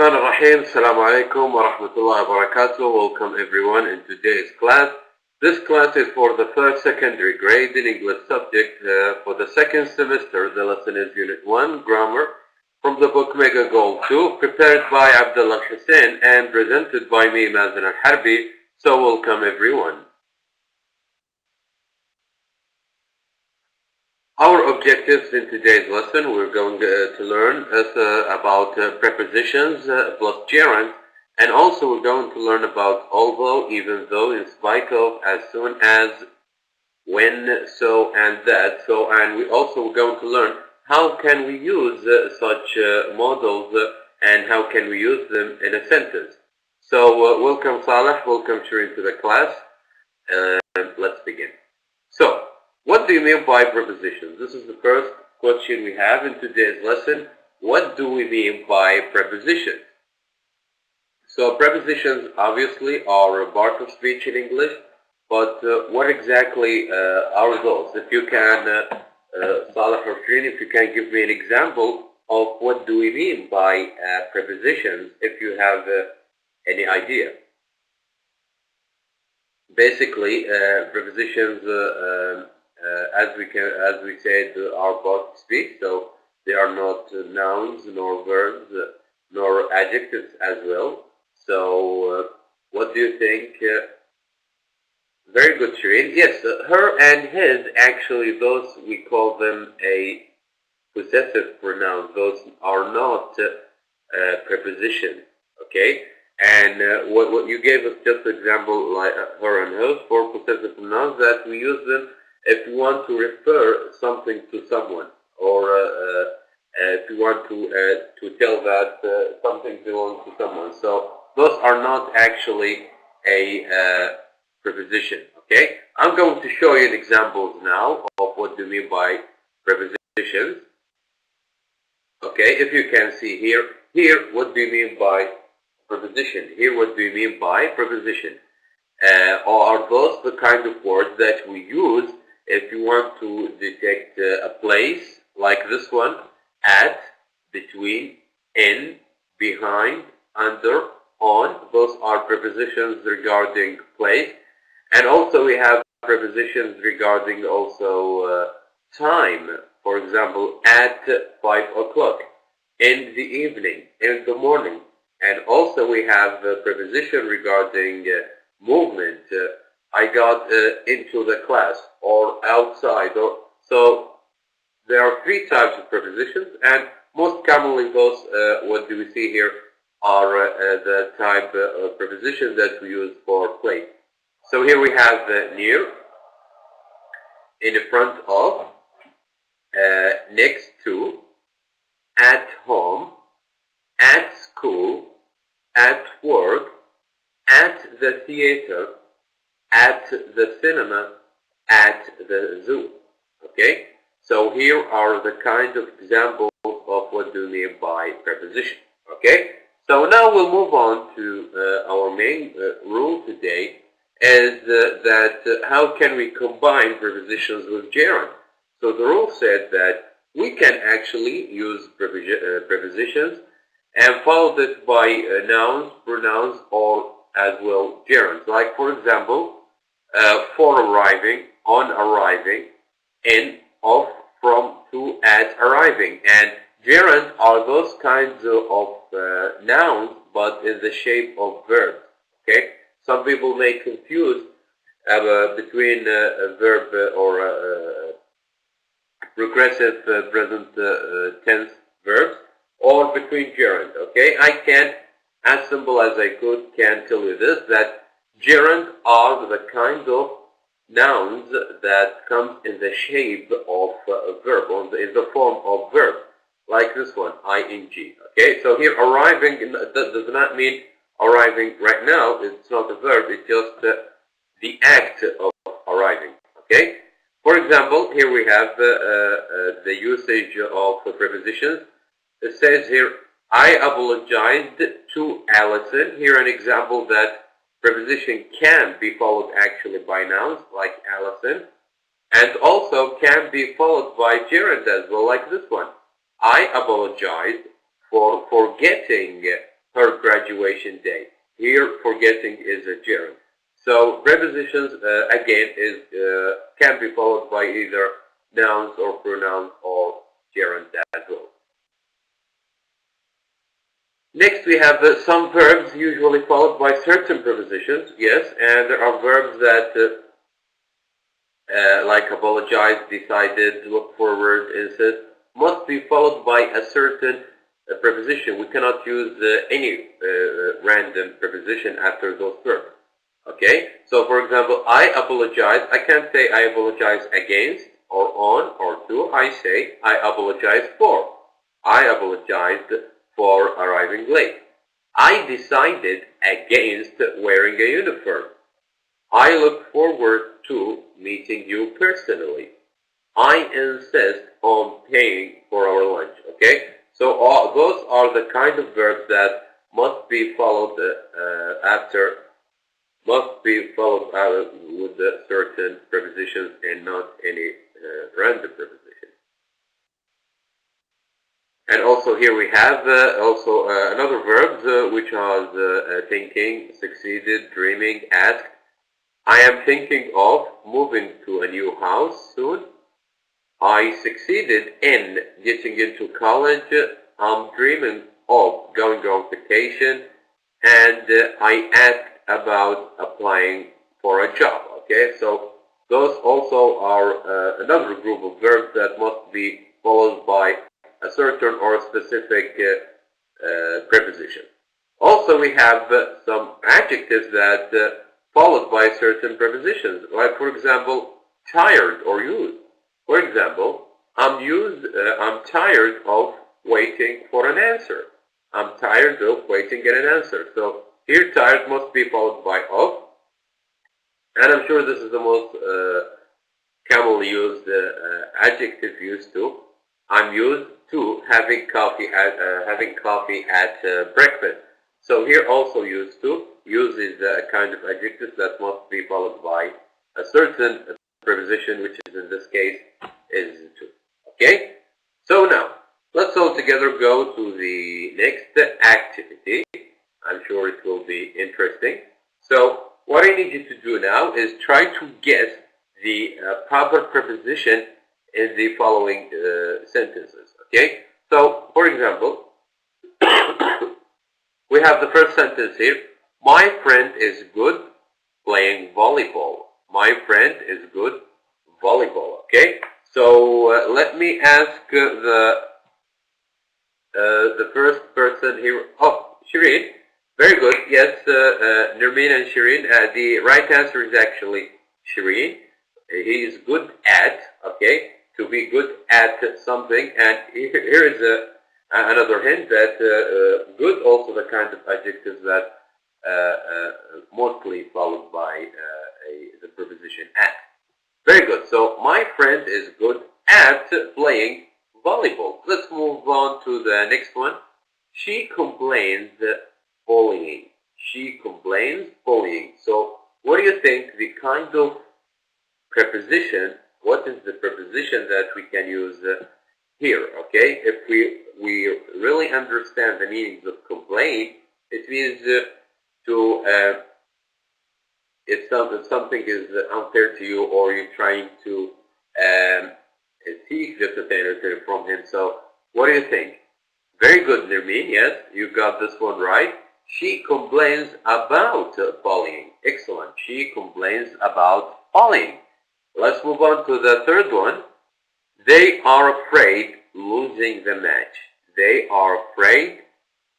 Rahman Rahim. Assalamu alaikum wa rahmatullahi wa barakatuh. Welcome everyone in today's class. This class is for the first secondary grade in English subject for the second semester. The lesson is Unit 1, Grammar, from the book Mega Goal 2, prepared by Abdullah Hussein and presented by me, Mazen Al-Harbi. So welcome everyone. Our objectives in today's lesson, we're going to learn about prepositions plus gerund, and also we're going to learn about although, even though, in spite of, as soon as, when, so, and that. So, and we also are going to learn how can we use such models and how can we use them in a sentence. So, welcome Saleh, welcome Shireen to the class. Let's begin. So, what do you mean by prepositions? This is the first question we have in today's lesson. What do we mean by prepositions? So prepositions obviously are a part of speech in English, but what exactly are those? If you can, Saleh or Shireen, if you can give me an example of what do we mean by prepositions, if you have any idea. Basically, prepositions as we said, are part of speech, so they are not nouns, nor verbs, nor adjectives as well. So, what do you think? Very good, Shireen. Yes, her and his, actually, those we call them a possessive pronouns. Those are not prepositions, okay? And what you gave us just an example like her and hers for possessive pronouns, that we use them if you want to refer something to someone, or if you want to tell that something belongs to someone. So those are not actually a preposition. Okay, I'm going to show you examples now of what do you mean by prepositions. Okay, if you can see here, what do you mean by preposition? Here, what do you mean by preposition? Or are those the kind of words that we use if you want to detect a place, like this one: at, between, in, behind, under, on. Those are prepositions regarding place. And also we have prepositions regarding also time. For example, at 5 o'clock, in the evening, in the morning. And also we have a preposition regarding movement. I got into the class, or outside. So there are three types of prepositions, and most commonly those, what do we see here, are the type of prepositions that we use for place. So here we have near, in front of, next to, at home, at school, at work, at the theater, at the cinema, at the zoo. Okay, so here are the kind of examples of what do we mean by preposition. Okay, so now we'll move on to our main rule today, is that how can we combine prepositions with gerund. So the rule said that we can actually use prepositions and followed it by nouns, pronouns, or as well gerunds. Like for example, for arriving, on arriving, in, off, from, to, at arriving. And gerunds are those kinds of nouns, but in the shape of verbs. Okay, some people may confuse between a verb or progressive present tense verbs, or between gerund. Okay, I can, as simple as I could, can tell you this, that gerund are the kind of nouns that come in the shape of a verb, or in the form of verb, like this one, ing. Okay, so here arriving does not mean arriving right now. It's not a verb, it's just the act of arriving. Okay, for example, here we have the usage of prepositions. It says here, I apologized to Allison. Here an example that preposition can be followed actually by nouns, like Allison, and also can be followed by gerund as well, like this one. I apologize for forgetting her graduation day. Here, forgetting is a gerund. So prepositions again can be followed by either nouns or pronouns or gerunds as well. Next, we have some verbs usually followed by certain prepositions. Yes, and there are verbs that like apologize, decided, look forward, insist, must be followed by a certain preposition. We cannot use any random preposition after those verbs. Okay, so for example, I apologize. I can't say I apologize against or on or to. I say I apologize for. I apologized for arriving late. I decided against wearing a uniform. I look forward to meeting you personally. I insist on paying for our lunch. Okay, so those are the kind of verbs that must be followed with certain prepositions and not any random preposition. And also here we have another verbs which are thinking, succeeded, dreaming, asked. I am thinking of moving to a new house soon. I succeeded in getting into college. I'm dreaming of going on vacation. And I asked about applying for a job. Okay, so those also are another group of verbs that must be followed by a certain or a specific preposition. Also, we have some adjectives that followed by certain prepositions, like for example, tired or used. For example, I'm tired of waiting for an answer. I'm tired of waiting for an answer. So here, tired must be followed by of, and I'm sure this is the most commonly used adjective used to. I'm used to having coffee at breakfast. So here also used to uses a kind of adjective that must be followed by a certain preposition, which is in this case is to. Okay, so now let's all together go to the next activity. I'm sure it will be interesting. So what I need you to do now is try to guess the proper preposition in the following sentences. Okay, so for example, we have the first sentence here. My friend is good playing volleyball. My friend is good volleyball. Okay, so let me ask the first person here. Oh, Shireen. Very good. Yes, Nermeen and Shireen. The right answer is actually Shireen. He is good at. Okay, to be good at something. And here is another hint that good also the kind of adjectives that mostly followed by the preposition at. Very good. So my friend is good at playing volleyball. Let's move on to the next one. She complains bullying. She complains bullying. So what do you think the kind of preposition, what is the preposition that we can use here? Okay, if we really understand the meanings of complain, it means if something is unfair to you, or you're trying to seek just a thing from him. So what do you think? Very good, Nermeen. Yes, you got this one right. She complains about bullying. Excellent. She complains about bullying. Let's move on to the third one. They are afraid losing the match. They are afraid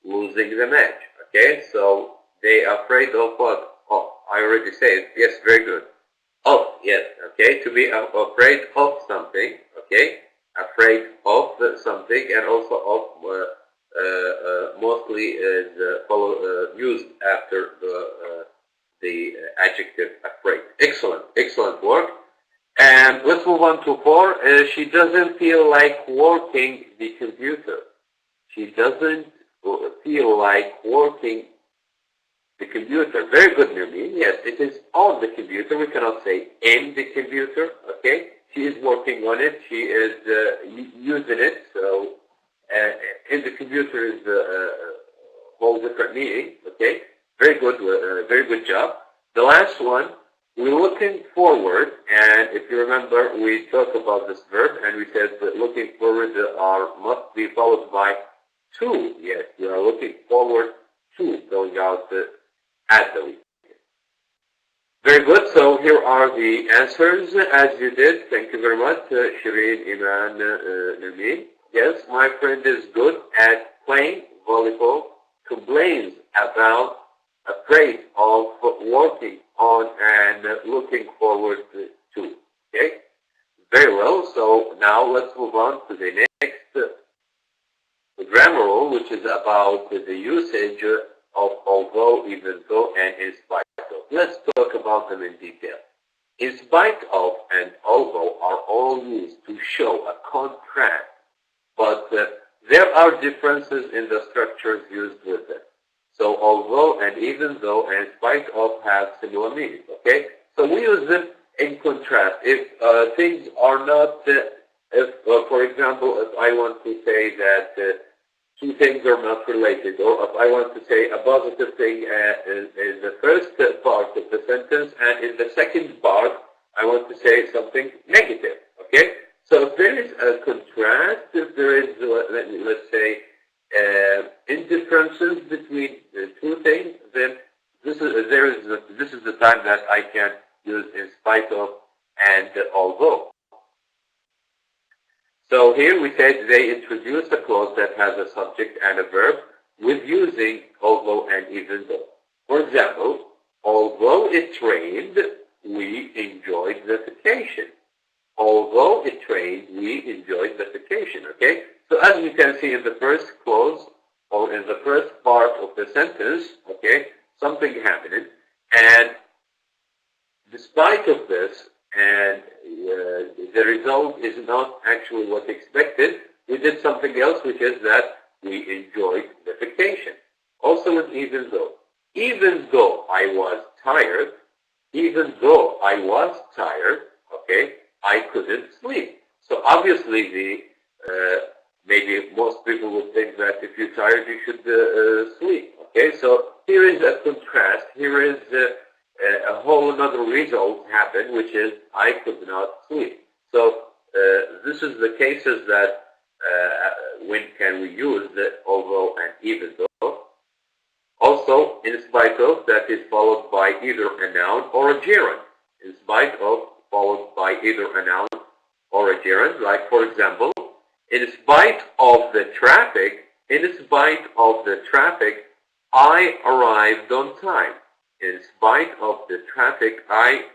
losing the match. Okay, so they are afraid of what? Oh, I already said. Yes, very good. Oh, yes. Okay, to be afraid of something. Okay, afraid of something, and also of mostly is used after the adjective afraid. Excellent, excellent work. And let's move on to 4. She doesn't feel like working the computer. She doesn't feel like working the computer. Very good, Nermeen. Yes, it is on the computer. We cannot say in the computer. Okay, she is working on it. She is using it. So in the computer is whole different meaning. Okay, very good job. The last one, we're looking forward, and if you remember, we talked about this verb, and we said that looking forward must be followed by to. Yes, we are looking forward to going out at the weekend. Very good. So here are the answers as you did. Thank you very much, Shireen, Iman, Nirmeen. Yes, my friend is good at playing volleyball, complains about, afraid of working on, and looking forward to. Okay? Very well. So now let's move on to the next grammar rule, which is about the usage of although, even though, and in spite of. Let's talk about them in detail. In spite of and although are all used to show a contrast, but there are differences in the structures used with them. So although and even though and in spite of have similar meanings, okay? So we use them in contrast. If things are not, for example, if I want to say that two things are not related, or if I want to say a positive thing in the first part of the sentence, and in the second part, I want to say something negative, okay? So if there is a contrast, if there is, let's say, indifferences between the two things, then this is the time that I can use in spite of and although. So here we said they introduce a clause that has a subject and a verb with using although and even though. For example, although it rained, we enjoyed the vacation. Although it rained, we enjoyed the vacation, okay? So as you can see in the first clause, or in the first part of the sentence, okay, something happened, and despite of this, and the result is not actually what expected, we did something else, which is that we enjoyed the vacation. Also with even though. Even though I was tired, okay, I couldn't sleep. So obviously maybe most people would think that if you're tired, you should sleep. Okay, so here is a contrast. Here is a whole another result happened, which is I could not sleep. So this is the cases that when can we use the although and even though. Also, in spite of, that is followed by either a noun or a gerund. In spite of, followed by either a noun or a gerund. Like, for example, in spite of the traffic, I arrived on time. In spite of the traffic, I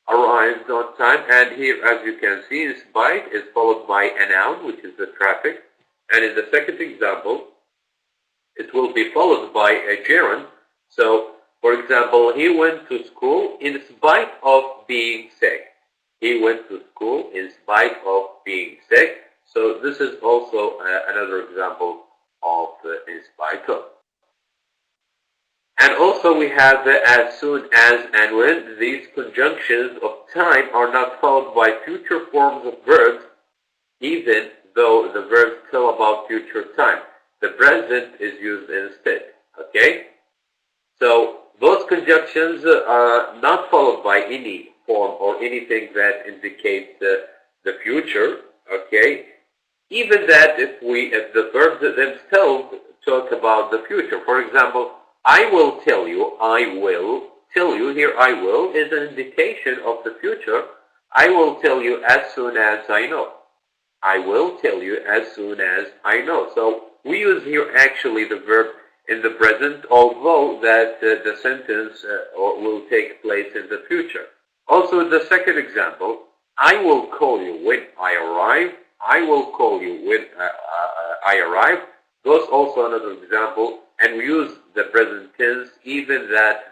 arrived on time. And here, as you can see, in spite is followed by a noun, which is the traffic. And in the second example, it will be followed by a gerund. So, for example, he went to school in spite of being sick. He went to school in spite of being sick. So this is also another example of in spite of. And also we have as soon as and when. These conjunctions of time are not followed by future forms of verbs, even though the verbs tell about future time. The present is used instead, okay? So those conjunctions are not followed by any form or anything that indicates the future, okay? Even that if the verbs themselves talk about the future. For example, I will tell you, I will tell you. Here I will is an indication of the future. I will tell you as soon as I know. I will tell you as soon as I know. So we use here actually the verb in the present, although that the sentence will take place in the future. Also the second example, I will call you when I arrive. I will call you when I arrive. Those also another example, and we use the present tense even that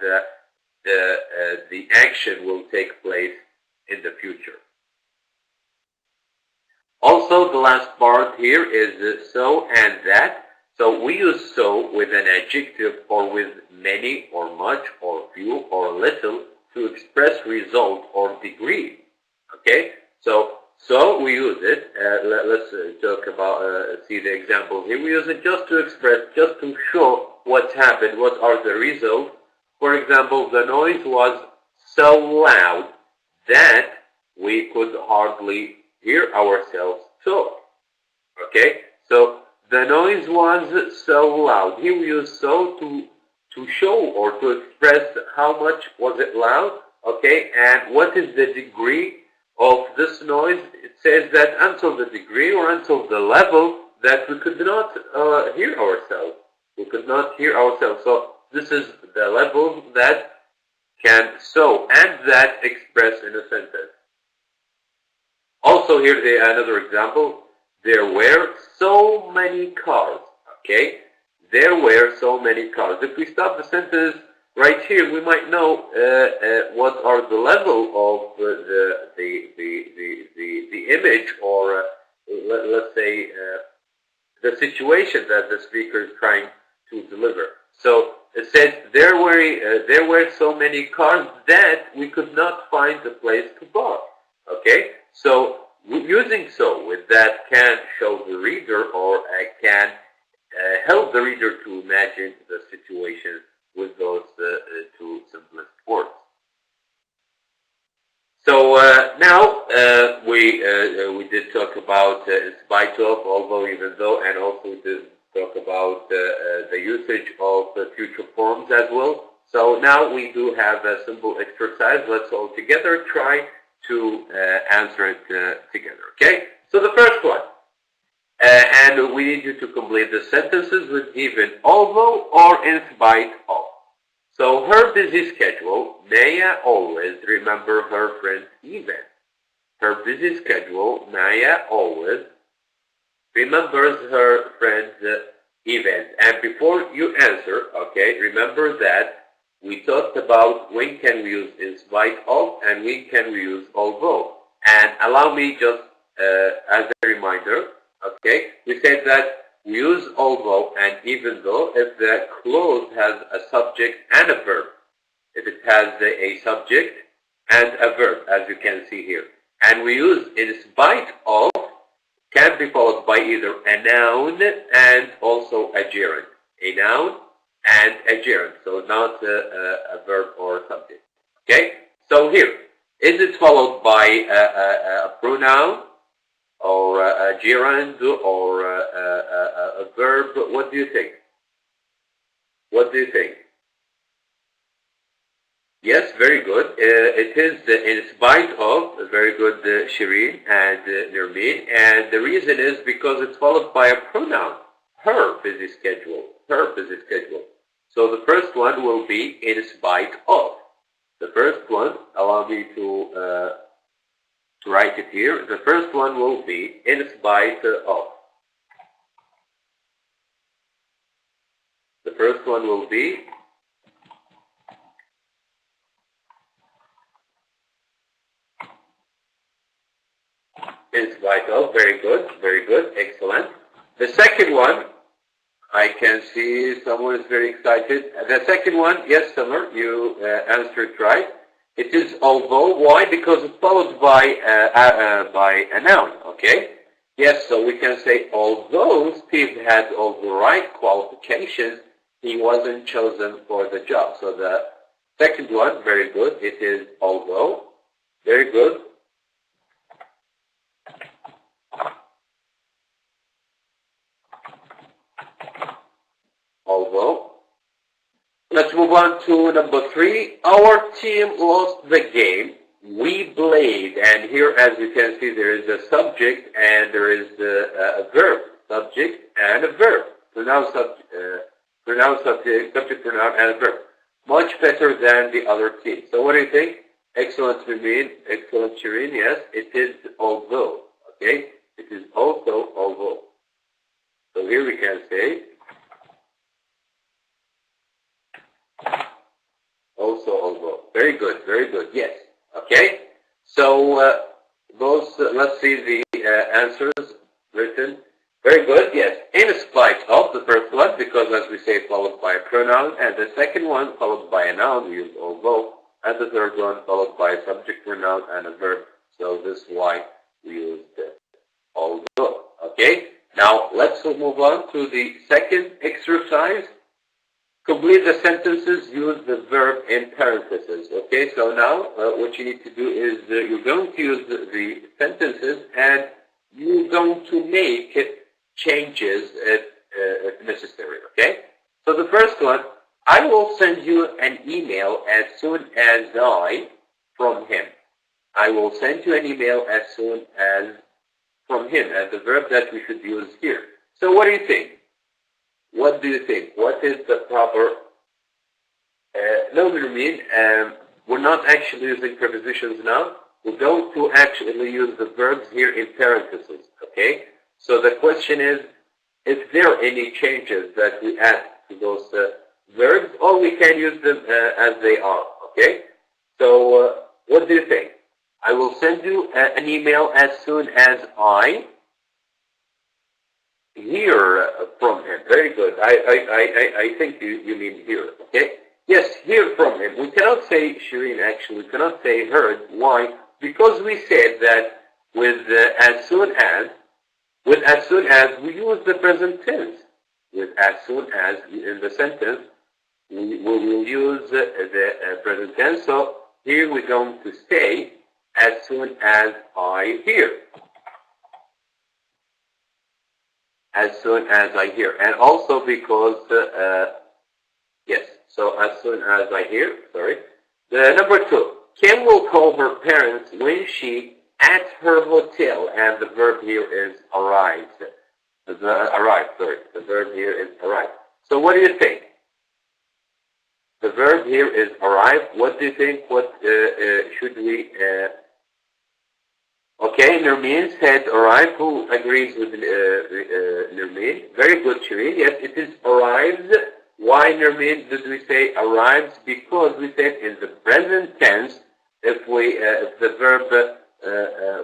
the action will take place in the future. Also, the last part here is so and that. So we use so with an adjective or with many or much or few or little to express result or degree. Okay? So So we use it. Let's talk about, see the examples here. We use it just to express, just to show what's happened, what are the results. For example, the noise was so loud that we could hardly hear ourselves talk. Okay, so the noise was so loud. Here we use so to show or to express how much was it loud. Okay, and what is the degree of this noise? It says that until the degree or until the level that we could not hear ourselves. We could not hear ourselves. So this is the level that can so and that express in a sentence. Also here another example. There were so many cars. Okay, there were so many cars. If we stop the sentence right here, we might know what are the level of the image, or let's say the situation that the speaker is trying to deliver. So it says there were so many cars that we could not find a place to park. Okay, so using so with that can show the reader, or can help the reader to imagine the situation with those two simplest words. So now we did talk about in spite of, although, even though, and also did talk about the usage of future forms as well. So now we do have a simple exercise. Let's all together try to answer it together. Okay. So the first one. And we need you to complete the sentences with even, although, or in spite of. So her busy schedule, Maya always remember her friend's event. Her busy schedule, Maya always remembers her friend's event. And before you answer, okay, remember that we talked about when can we use in spite of and when can we use although. And allow me just as a reminder, okay, we said that we use although and even though if the clause has a subject and a verb. If it has a subject and a verb, as you can see here. And we use in spite of can be followed by either a noun and also a gerund. A noun and a gerund, so not a verb or a subject. Okay, so here, is it followed by a pronoun, or a gerund, or a verb? What do you think? What do you think? Yes, very good. It is in spite of. Very good, Shireen and Nirmeen. And the reason is because it's followed by a pronoun. Her busy schedule. Her busy schedule. So the first one will be in spite of. The first one, allow me to write it here. The first one will be in spite of. The first one will be in spite of. Very good, excellent. The second one, I can see someone is very excited. The second one, yes, Summer, you answered right. It is although. Why? Because it's followed by a noun. Okay. Yes, so we can say although Steve had all the right qualifications, he wasn't chosen for the job. So the second one, very good. It is although. Very good. Although. Let's move on to number 3. Our team lost the game. We played. And here, as you can see, there is a subject and there is a verb. Subject and a verb. Pronoun, subject, pronoun, and a verb. Much better than the other team. So what do you think? Excellent, Shireen. Excellent, Shireen. Yes, it is although. Okay? It is also although. So here we can say also although. Very good, yes. Okay, so let's see the answers written. Very good, yes. In spite of, the first one, because as we say, followed by a pronoun, and the second one, followed by a noun, we use although, and the third one, followed by a subject pronoun and a verb. So this is why we used although. Okay, now let's move on to the second exercise. Complete the sentences, use the verb in parentheses. Okay, so now what you need to do is you're going to use the sentences and you're going to make changes if necessary. Okay, so the first one, I will send you an email as soon as from him. I will send you an email as soon as from him, as the verb that we should use here. So what do you think? What do you think? What is the proper? No, we're not actually using prepositions now. We're going to actually use the verbs here in parentheses. Okay. So the question is, if there are any changes that we add to those verbs, or we can use them as they are. Okay. So what do you think? I will send you an email as soon as I hear from him. Very good. I think you mean hear. Okay. Yes, hear from him. We cannot say Shireen. Actually, we cannot say heard. Why? Because we said that with as soon as we use the present tense. With as soon as in the sentence, we will use the present tense. So here we're going to say as soon as I hear. As soon as I hear. And also because, yes, so as soon as I hear, sorry. The number 2, Kim will call her parents when she at her hotel, and the verb here is arrived. The verb here is arrived. So what do you think? The verb here is arrived. What do you think? What should we... Okay, Nermeen said arrive. Who agrees with Nermeen? Very good, Shireen. Yes, it is arrives. Why, Nermeen, did we say arrives? Because we said in the present tense, if the verb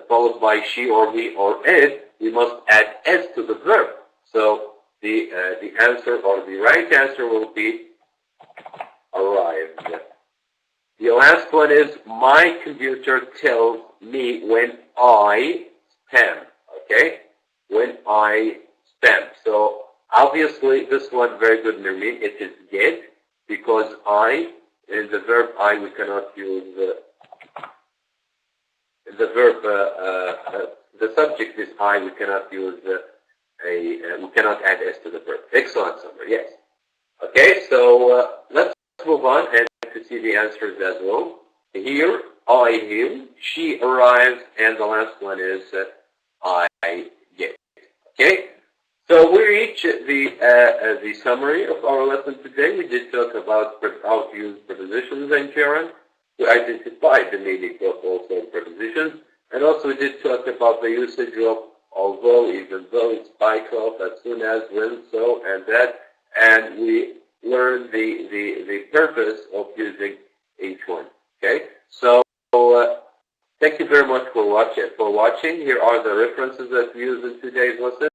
followed by she or he or it, we must add s to the verb. So the answer or the right answer will be arrived. The last one is my computer tells me when I spam. Okay, when I spam. So obviously this one very good, Nermeen. It is get, because I in the verb I we cannot use the verb. The subject is I. We cannot use we cannot add s to the verb. Excellent, Summer. Yes. Okay, so let's move on and to see the answers as well. Here, I him, she arrives, and the last one is I get. Okay, so we reach the summary of our lesson today. We did talk about how to use prepositions and Jarran. We identified the meaning of also prepositions, and also we did talk about the usage of although, even though, in spite of, as soon as, when, so, and that, and we learn the purpose of using each one. Okay, so thank you very much for watching. Here are the references that we use in today's lesson.